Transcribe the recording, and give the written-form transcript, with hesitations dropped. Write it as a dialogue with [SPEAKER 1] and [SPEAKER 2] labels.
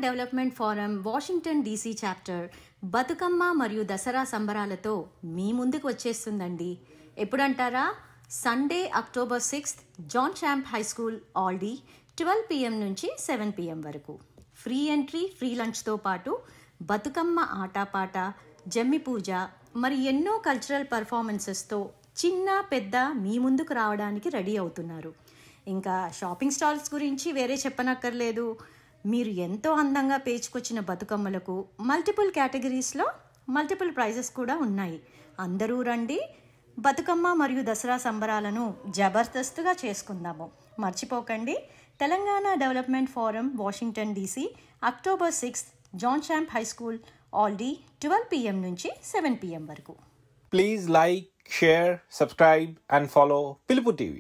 [SPEAKER 1] Development forum Washington DC chapter Bathukamma మరియు దసరా సంబరాలతో మీ ముందుకు వచ్చేస్తుందండి. ఎప్పుడంటారా? Sunday October 6 John Champe high school Aldie 12 PM నుంచి 7 PM వరకు. ఫ్రీ ఎంట్రీ, ఫ్రీ లంచ్తో పాటు బతుకమ్మ ఆటపాట, జమ్మి పూజ మరి ఎన్నో కల్చరల్ పర్ఫార్మెన్సెస్తో చిన్న పెద్ద మీ ముందుకు రావడానికి రెడీ అవుతున్నారు. ఇంకా షాపింగ్ స్టాల్స్ గురించి వేరే చెప్పనక్కర్లేదు. మీరు ఎంతో అందంగా పేర్చుకొచ్చిన బతుకమ్మలకు మల్టిపుల్ కేటగిరీస్లో మల్టిపుల్ ప్రైజెస్ కూడా ఉన్నాయి. అందరూ రండి, బతుకమ్మ మరియు దసరా సంబరాలను జబర్దస్తుగా చేసుకుందాము. మర్చిపోకండి, Telangana development forum Washington DC October 6 John Champe high school Aldie 12 PM నుంచి 7 PM వరకు.
[SPEAKER 2] Please like, share, subscribe and follow Pilupu TV.